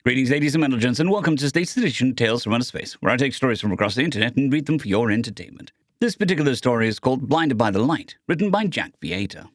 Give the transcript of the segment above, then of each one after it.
Greetings, ladies and gents, and welcome to State's Edition Tales from Outer Space, where I take stories from across the internet and read them for your entertainment. This particular story is called Blinded by the Light, written by Jack Vieta.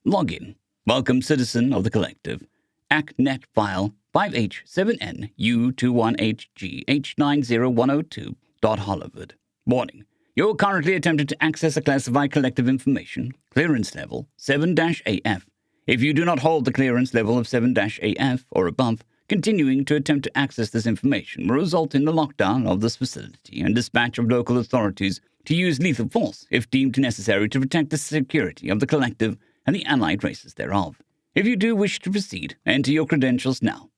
Login. Welcome, citizen of the collective. ACNet file 5H7NU21HGH90102.Hollywood. Warning. You're currently attempting to access a classified collective information. Clearance level 7-AF. If you do not hold the clearance level of 7-AF or above, continuing to attempt to access this information will result in the lockdown of this facility and dispatch of local authorities to use lethal force if deemed necessary to protect the security of the collective and the allied races thereof. If you do wish to proceed, enter your credentials now.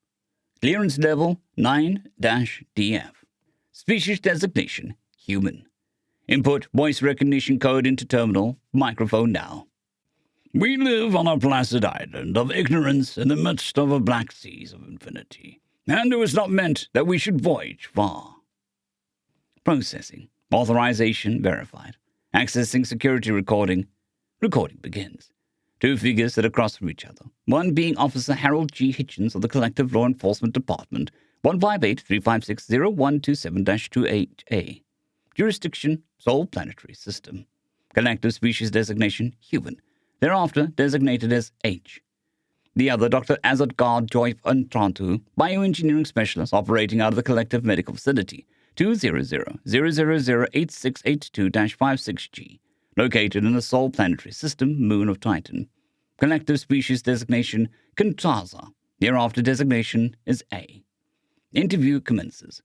Clearance level 9-DF. Species designation, human. Input voice recognition code into terminal, microphone now. We live on a placid island of ignorance in the midst of a black seas of infinity, and it was not meant that we should voyage far. Processing. Authorization verified. Accessing security recording. Recording begins. Two figures sit across from each other, one being Officer Harold G. Hitchens of the Collective Law Enforcement Department, 158-356-0127-28A. Jurisdiction, Sole Planetary System. Collective species designation, human. Thereafter designated as H. The other, Dr. Azadgard Joyf Antrantu, bioengineering specialist operating out of the Collective Medical Facility, 200-000-8682-56G, located in the Sol Planetary System, Moon of Titan. Collective species designation, Kintaza. Thereafter designation is A. Interview commences.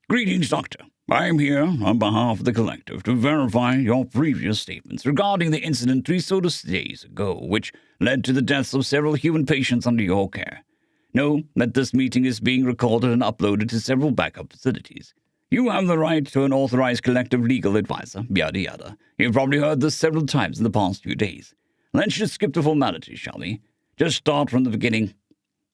Greetings, Doctor. I am here on behalf of the Collective to verify your previous statements regarding the incident 3 days ago, which led to the deaths of several human patients under your care. Know that this meeting is being recorded and uploaded to several backup facilities. You have the right to an authorized collective legal advisor, yada yada. You've probably heard this several times in the past few days. Let's just skip the formalities, shall we? Just start from the beginning.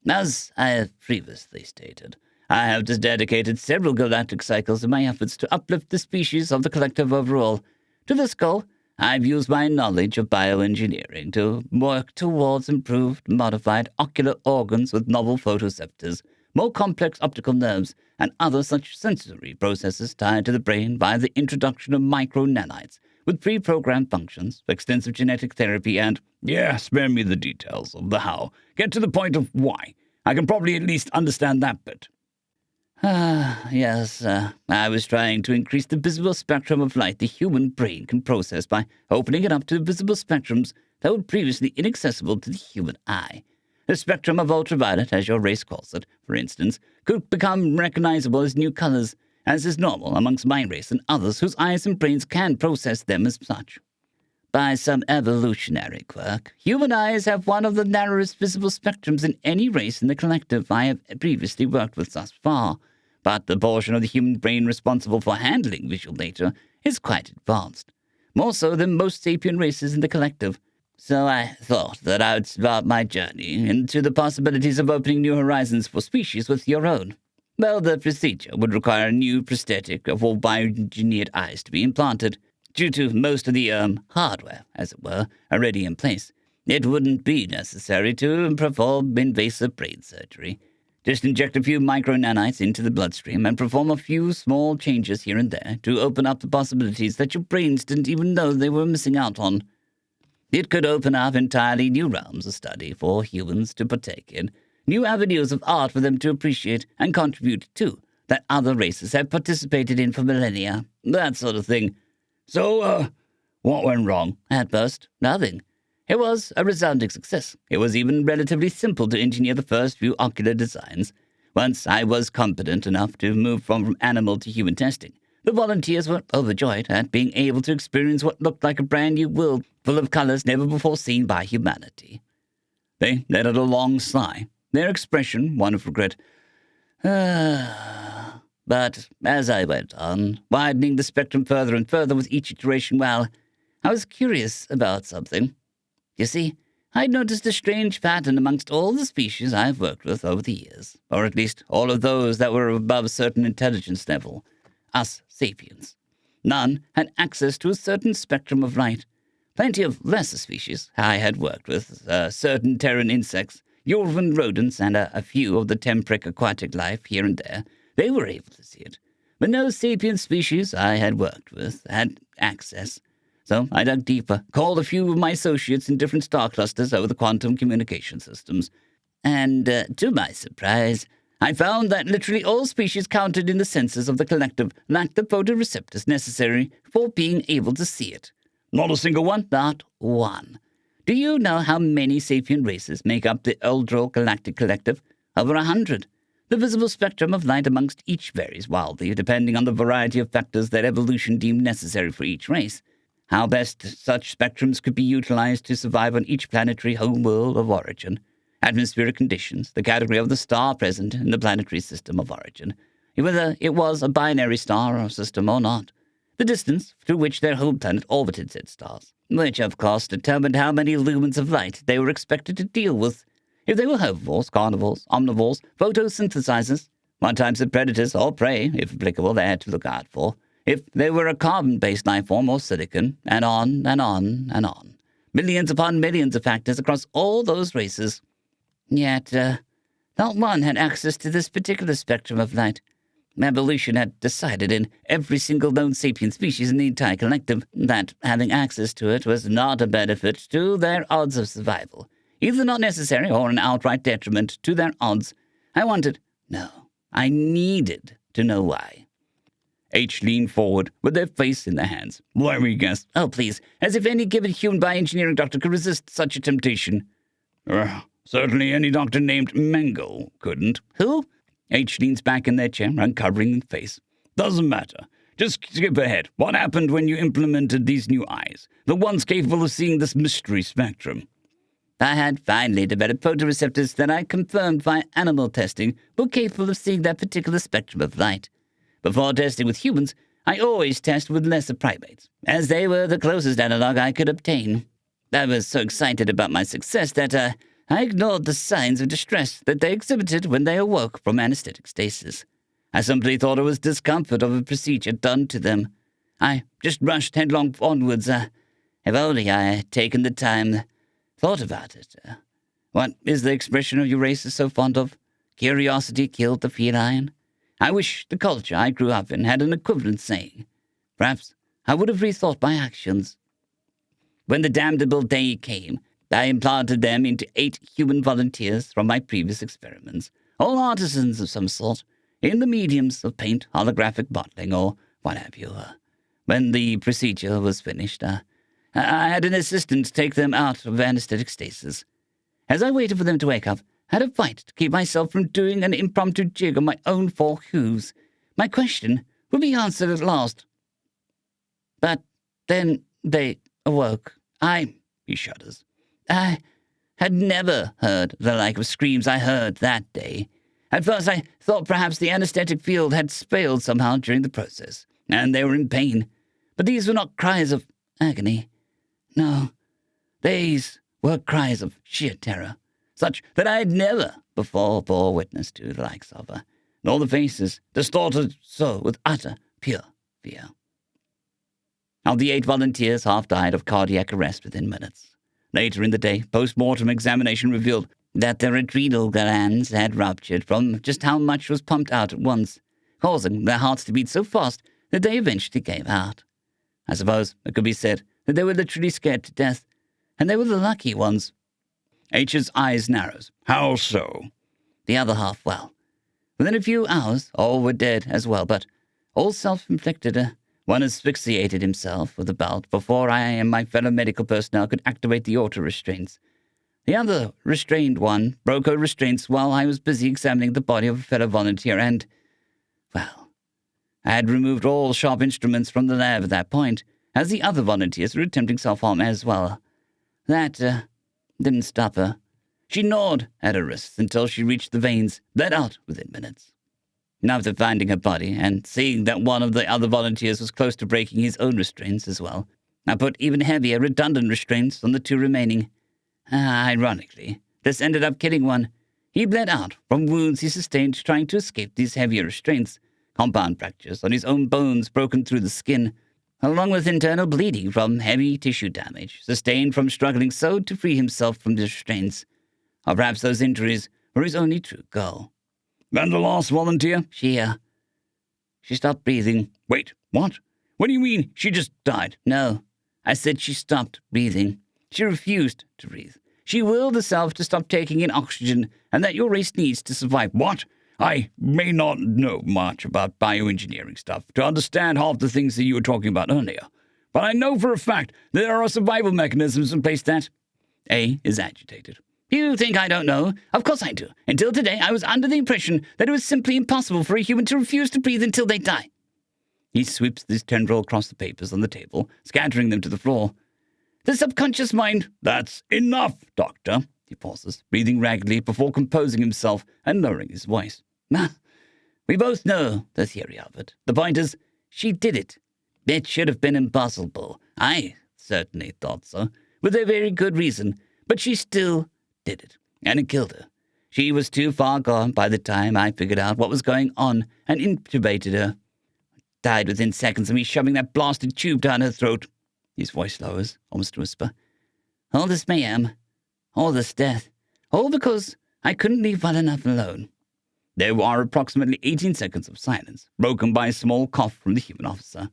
As I have previously stated, I have just dedicated several galactic cycles in my efforts to uplift the species of the collective overall. To this goal, I've used my knowledge of bioengineering to work towards improved, modified ocular organs with novel photoreceptors, more complex optical nerves, and other such sensory processes tied to the brain via the introduction of micro-nanites, with pre-programmed functions, extensive genetic therapy, and, spare me the details of the how. Get to the point of why. I can probably at least understand that bit. Yes, I was trying to increase the visible spectrum of light the human brain can process by opening it up to visible spectrums that were previously inaccessible to the human eye. The spectrum of ultraviolet, as your race calls it, for instance, could become recognizable as new colors, as is normal amongst my race and others whose eyes and brains can process them as such. By some evolutionary quirk, human eyes have one of the narrowest visible spectrums in any race in the collective I have previously worked with thus far. But the portion of the human brain responsible for handling visual data is quite advanced, more so than most sapient races in the collective. So I thought that I would start my journey into the possibilities of opening new horizons for species with your own. Well, the procedure would require a new prosthetic of all bioengineered eyes to be implanted. Due to most of the hardware, as it were, already in place, it wouldn't be necessary to perform invasive brain surgery. Just inject a few micro-nanites into the bloodstream and perform a few small changes here and there to open up the possibilities that your brains didn't even know they were missing out on. It could open up entirely new realms of study for humans to partake in, new avenues of art for them to appreciate and contribute to that other races have participated in for millennia, that sort of thing. So, what went wrong? At first, nothing. It was a resounding success. It was even relatively simple to engineer the first few ocular designs. Once I was competent enough to move from animal to human testing, the volunteers were overjoyed at being able to experience what looked like a brand new world full of colors never before seen by humanity. They let out a long sigh, their expression one of regret. But as I went on, widening the spectrum further and further with each iteration, well, I was curious about something. You see, I'd noticed a strange pattern amongst all the species I've worked with over the years, or at least all of those that were above a certain intelligence level, us sapiens. None had access to a certain spectrum of light. Plenty of lesser species I had worked with, certain Terran insects, Urban rodents and a few of the temperate aquatic life here and there, they were able to see it. But no sapient species I had worked with had access. So I dug deeper, called a few of my associates in different star clusters over the quantum communication systems. And, to my surprise, I found that literally all species counted in the census of the collective lacked the photoreceptors necessary for being able to see it. Not a single one? Not one. Do you know how many sapient races make up the Eldril Galactic Collective? Over 100. The visible spectrum of light amongst each varies wildly, depending on the variety of factors that evolution deemed necessary for each race. How best such spectrums could be utilized to survive on each planetary homeworld of origin. Atmospheric conditions, the category of the star present in the planetary system of origin, whether it was a binary star or system or not. The distance through which their home planet orbited said stars, which of course determined how many lumens of light they were expected to deal with. If they were herbivores, carnivores, omnivores, photosynthesizers, what types of predators or prey, if applicable, they had to look out for. If they were a carbon-based life form or silicon, and on and on and on. Millions upon millions of factors across all those races. Yet, not one had access to this particular spectrum of light. Evolution had decided in every single known sapient species in the entire collective that having access to it was not a benefit to their odds of survival. Either not necessary or an outright detriment to their odds. I needed to know why. H leaned forward with their face in their hands. Let me guess. Oh, please, as if any given human bioengineering doctor could resist such a temptation. Certainly any doctor named Mengel couldn't. Who? H leans back in their chair, uncovering his face. Doesn't matter. Just skip ahead. What happened when you implemented these new eyes? The ones capable of seeing this mystery spectrum. I had finally developed photoreceptors that I confirmed via animal testing were capable of seeing that particular spectrum of light. Before testing with humans, I always test with lesser primates, as they were the closest analog I could obtain. I was so excited about my success that I ignored the signs of distress that they exhibited when they awoke from anesthetic stasis. I simply thought it was discomfort of a procedure done to them. I just rushed headlong onwards. If only I had taken the time, thought about it. What is the expression of your race is so fond of? Curiosity killed the feline? I wish the culture I grew up in had an equivalent saying. Perhaps I would have rethought my actions. When the damnable day came, I implanted them into 8 human volunteers from my previous experiments, all artisans of some sort, in the mediums of paint, holographic bottling, or what have you. When the procedure was finished, I had an assistant take them out of anesthetic stasis. As I waited for them to wake up, I had a fight to keep myself from doing an impromptu jig on my own 4 hooves. My question would be answered at last. But then they awoke. He shudders. I had never heard the like of screams I heard that day. At first I thought perhaps the anesthetic field had failed somehow during the process, and they were in pain. But these were not cries of agony. No, these were cries of sheer terror, such that I had never before bore witness to the likes of, nor the faces distorted so with utter, pure fear. Of the 8 volunteers, half died of cardiac arrest within minutes. Later in the day, post-mortem examination revealed that their adrenal glands had ruptured from just how much was pumped out at once, causing their hearts to beat so fast that they eventually gave out. I suppose it could be said that they were literally scared to death, and they were the lucky ones. H's eyes narrows. How so? The other half, well, within a few hours, all were dead as well, but all self-inflicted. One asphyxiated himself with a belt before I and my fellow medical personnel could activate the auto-restraints. The other restrained one broke her restraints while I was busy examining the body of a fellow volunteer and, well, I had removed all sharp instruments from the lab at that point, as the other volunteers were attempting self-harm as well. That didn't stop her. She gnawed at her wrists until she reached the veins, bled out within minutes. After finding her body, and seeing that one of the other volunteers was close to breaking his own restraints as well, I put even heavier redundant restraints on the 2 remaining. Ironically, this ended up killing one. He bled out from wounds he sustained trying to escape these heavier restraints, compound fractures on his own bones broken through the skin, along with internal bleeding from heavy tissue damage sustained from struggling so to free himself from the restraints. Or perhaps those injuries were his only true goal. And the last volunteer? She stopped breathing. Wait, what? What do you mean she just died? No, I said she stopped breathing. She refused to breathe. She willed herself to stop taking in oxygen, and that your race needs to survive. What? I may not know much about bioengineering stuff to understand half the things that you were talking about earlier, but I know for a fact that there are survival mechanisms in place that... A is agitated. You think I don't know? Of course I do. Until today, I was under the impression that it was simply impossible for a human to refuse to breathe until they die. He sweeps his tendril across the papers on the table, scattering them to the floor. The subconscious mind... That's enough, Doctor. He pauses, breathing raggedly before composing himself and lowering his voice. We both know the theory of it. The point is, she did it. It should have been impossible. I certainly thought so, with a very good reason, but she still did it, and it killed her. She was too far gone by the time I figured out what was going on and intubated her. Died within seconds of me shoving that blasted tube down her throat. His voice lowers, almost a whisper. All this mayhem, all this death, all because I couldn't leave well enough alone. There are approximately 18 seconds of silence, broken by a small cough from the human officer.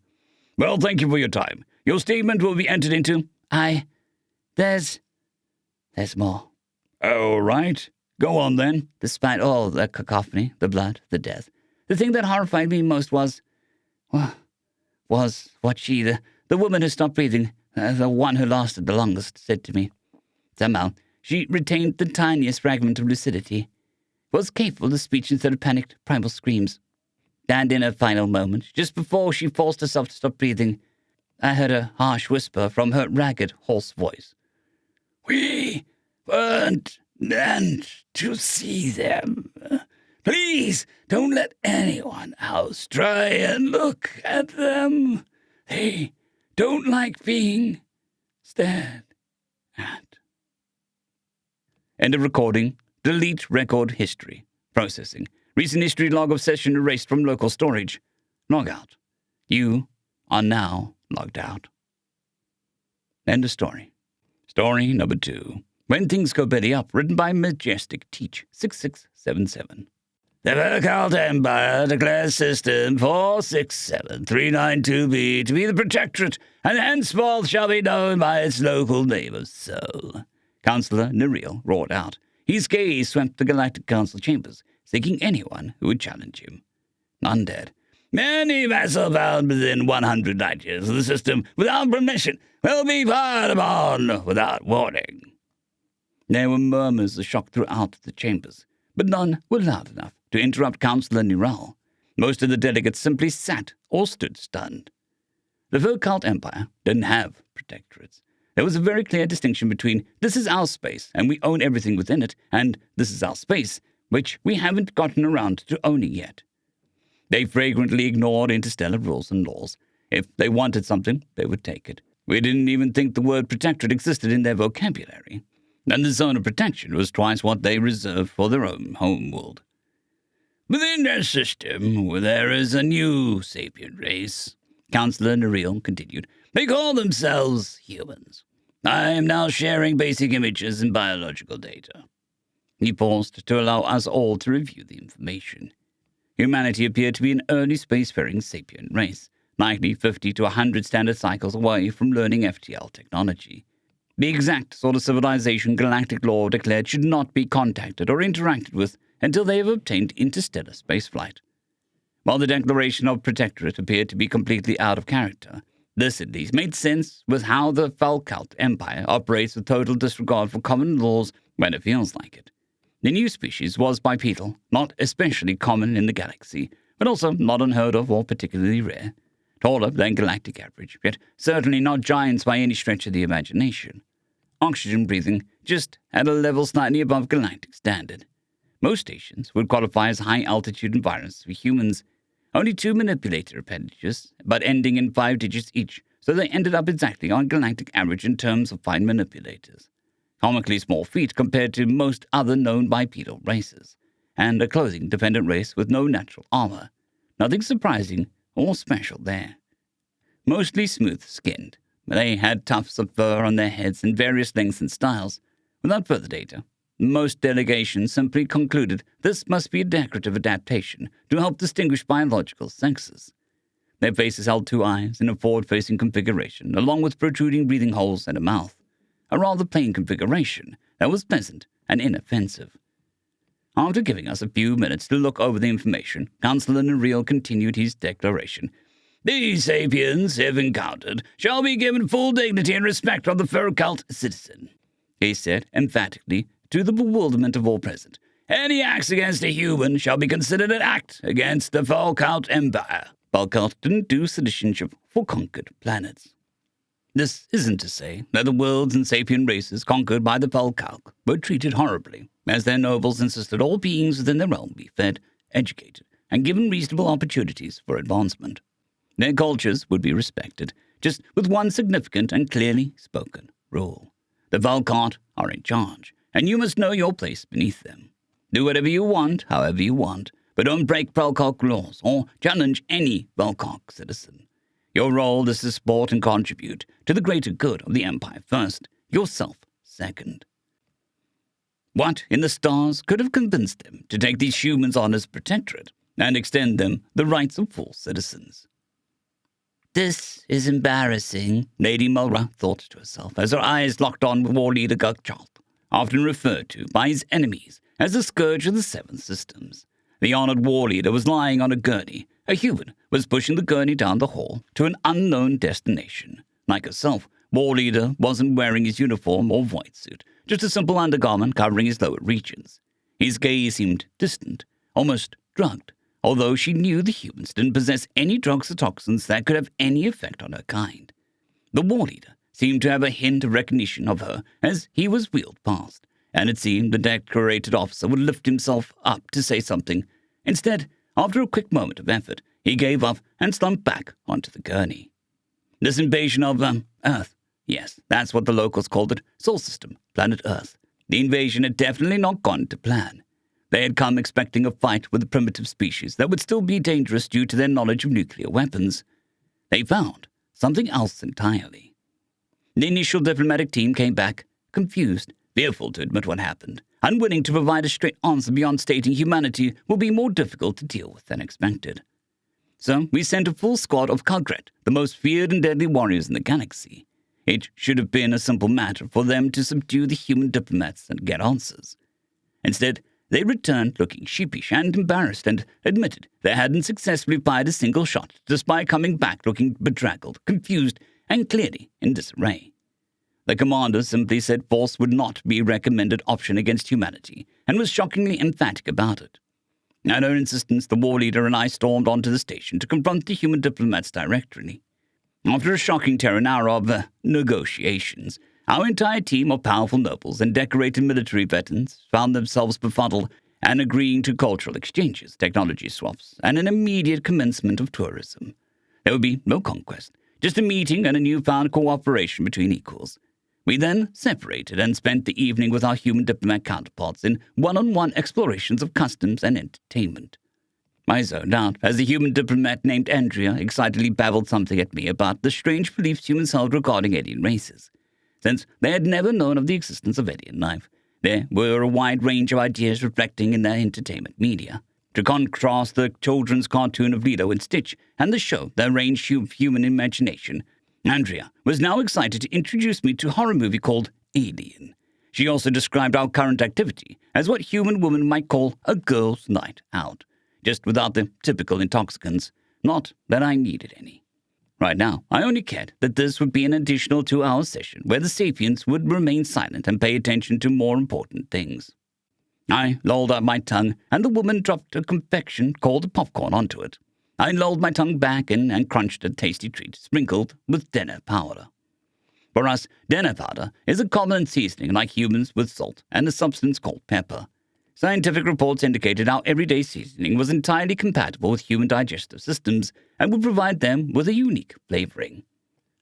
Well, thank you for your time. Your statement will be entered into... There's more. All right. Go on, then. Despite all the cacophony, the blood, the death, the thing that horrified me most was what she, the woman who stopped breathing, the one who lasted the longest, said to me. Somehow, she retained the tiniest fragment of lucidity, was capable of speech instead of panicked, primal screams. And in her final moment, just before she forced herself to stop breathing, I heard a harsh whisper from her ragged, hoarse voice. We weren't meant to see them. Please don't let anyone else try and look at them. They don't like being stared at. End of recording. Delete record history. Processing. Recent history log of session erased from local storage. Log out. You are now logged out. End of story. Story number 2. When Things Go Belly Up, written by Majestic Teach, 6677. The Vercalt Empire declares System 467392B to be the Protectorate, and henceforth shall be known by its local name of Sol. Councillor Neriel roared out. His gaze swept the Galactic Council chambers, seeking anyone who would challenge him. None dared. Any vessel found within 100 light years of the system without permission will be fired upon without warning. There were murmurs of shock throughout the chambers, but none were loud enough to interrupt Councillor Neriel. Most of the delegates simply sat or stood stunned. The Vercalt Empire didn't have protectorates. There was a very clear distinction between this is our space and we own everything within it, and this is our space, which we haven't gotten around to owning yet. They flagrantly ignored interstellar rules and laws. If they wanted something, they would take it. We didn't even think the word protectorate existed in their vocabulary. And the zone of protection was twice what they reserved for their own homeworld. Within their system, there is a new sapient race, Councillor Neriel continued. They call themselves humans. I am now sharing basic images and biological data. He paused to allow us all to review the information. Humanity appeared to be an early spacefaring sapient race, likely 50 to 100 standard cycles away from learning FTL technology. The exact sort of civilization galactic law declared should not be contacted or interacted with until they have obtained interstellar spaceflight. While the declaration of protectorate appeared to be completely out of character, this at least made sense with how the Vercalt Empire operates with total disregard for common laws when it feels like it. The new species was bipedal, not especially common in the galaxy, but also not unheard of or particularly rare. Taller than galactic average, yet certainly not giants by any stretch of the imagination. Oxygen breathing just at a level slightly above galactic standard. Most stations would qualify as high-altitude environments for humans. Only 2 manipulator appendages, but ending in 5 digits each, so they ended up exactly on galactic average in terms of fine manipulators. Comically small feet compared to most other known bipedal races, and a clothing-dependent race with no natural armor. Nothing surprising or special there. Mostly smooth-skinned, they had tufts of fur on their heads in various lengths and styles. Without further data, Most delegations simply concluded this must be a decorative adaptation to help distinguish biological sexes. Their faces held two eyes in a forward-facing configuration, along with protruding breathing holes and a mouth. A rather plain configuration that was pleasant and inoffensive. After giving us a few minutes to look over the information, Councillor Nereel continued his declaration. "These sapiens, if encountered, shall be given full dignity and respect of the fur cult citizen," he said emphatically, to the bewilderment of all present. "Any acts against a human shall be considered an act against the fur cult empire." Fur cult didn't do citizenship for conquered planets. This isn't to say that the worlds and sapient races conquered by the fur cult were treated horribly, as their nobles insisted all beings within their realm be fed, educated, and given reasonable opportunities for advancement. Their cultures would be respected, just with one significant and clearly spoken rule. The Valkart are in charge, and you must know your place beneath them. Do whatever you want, however you want, but don't break Valkart laws or challenge any Valkart citizen. Your role is to support and contribute to the greater good of the Empire first, yourself second. What in the stars could have convinced them to take these humans on as protectorate and extend them the rights of full citizens? "This is embarrassing," Lady Mulra thought to herself as her eyes locked on with War Leader Gugchalt, often referred to by his enemies as the scourge of the Seven Systems. The honored war leader was lying on a gurney. A human was pushing the gurney down the hall to an unknown destination. Like herself, war leader wasn't wearing his uniform or void suit, just a simple undergarment covering his lower regions. His gaze seemed distant, almost drugged, although she knew the humans didn't possess any drugs or toxins that could have any effect on her kind. The war leader seemed to have a hint of recognition of her as he was wheeled past, and it seemed the decorated officer would lift himself up to say something. Instead, after a quick moment of effort, he gave up and slumped back onto the gurney. This invasion of, Earth. Yes, that's what the locals called it. Sol system, planet Earth. The invasion had definitely not gone to plan. They had come expecting a fight with a primitive species that would still be dangerous due to their knowledge of nuclear weapons. They found something else entirely. The initial diplomatic team came back, confused, fearful to admit what happened, unwilling to provide a straight answer beyond stating humanity will be more difficult to deal with than expected. So we sent a full squad of Kagret, the most feared and deadly warriors in the galaxy. It should have been a simple matter for them to subdue the human diplomats and get answers. Instead, they returned looking sheepish and embarrassed and admitted they hadn't successfully fired a single shot, despite coming back looking bedraggled, confused, and clearly in disarray. The commander simply said force would not be a recommended option against humanity, and was shockingly emphatic about it. At her insistence, the war leader and I stormed onto the station to confront the human diplomats directly. After a shocking terror hour of negotiations, our entire team of powerful nobles and decorated military veterans found themselves befuddled and agreeing to cultural exchanges, technology swaps, and an immediate commencement of tourism. There would be no conquest, just a meeting and a newfound cooperation between equals. We then separated and spent the evening with our human diplomat counterparts in one-on-one explorations of customs and entertainment. I zoned out as the human diplomat named Andrea excitedly babbled something at me about the strange beliefs humans held regarding alien races. Since they had never known of the existence of alien life, there were a wide range of ideas reflecting in their entertainment media. To contrast the children's cartoon of Lilo and Stitch and the show that ranged human imagination, Andrea was now excited to introduce me to a horror movie called Alien. She also described our current activity as what human women might call a girl's night out, just without the typical intoxicants. Not that I needed any. Right now, I only cared that this would be an additional 2-hour session where the sapiens would remain silent and pay attention to more important things. I lolled out my tongue, and the woman dropped a confection called popcorn onto it. I lolled my tongue back in and crunched a tasty treat sprinkled with denner powder. For us, denner powder is a common seasoning like humans with salt and a substance called pepper. Scientific reports indicated our everyday seasoning was entirely compatible with human digestive systems and would provide them with a unique flavoring.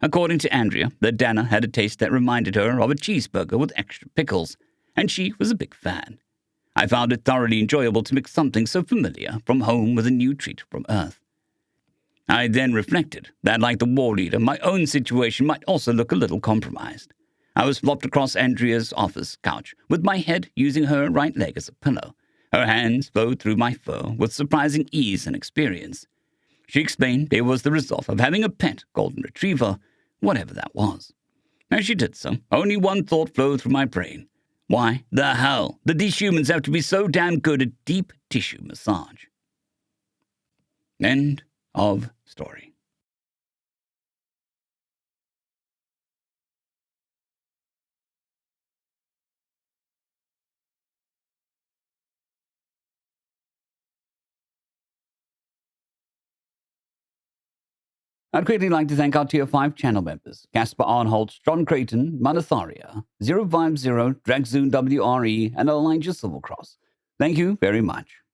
According to Andrea, the denner had a taste that reminded her of a cheeseburger with extra pickles, and she was a big fan. I found it thoroughly enjoyable to mix something so familiar from home with a new treat from Earth. I then reflected that, like the war leader, my own situation might also look a little compromised. I was flopped across Andrea's office couch, with my head using her right leg as a pillow. Her hands flowed through my fur with surprising ease and experience. She explained it was the result of having a pet golden retriever, whatever that was. As she did so, only one thought flowed through my brain. Why the hell did these humans have to be so damn good at deep tissue massage? End of story. I'd greatly like to thank our Tier 5 channel members, Caspar Arnholt, John Creighton, Manatharia, 050, Dragzoon WRE, and Elijah Silvercross. Thank you very much.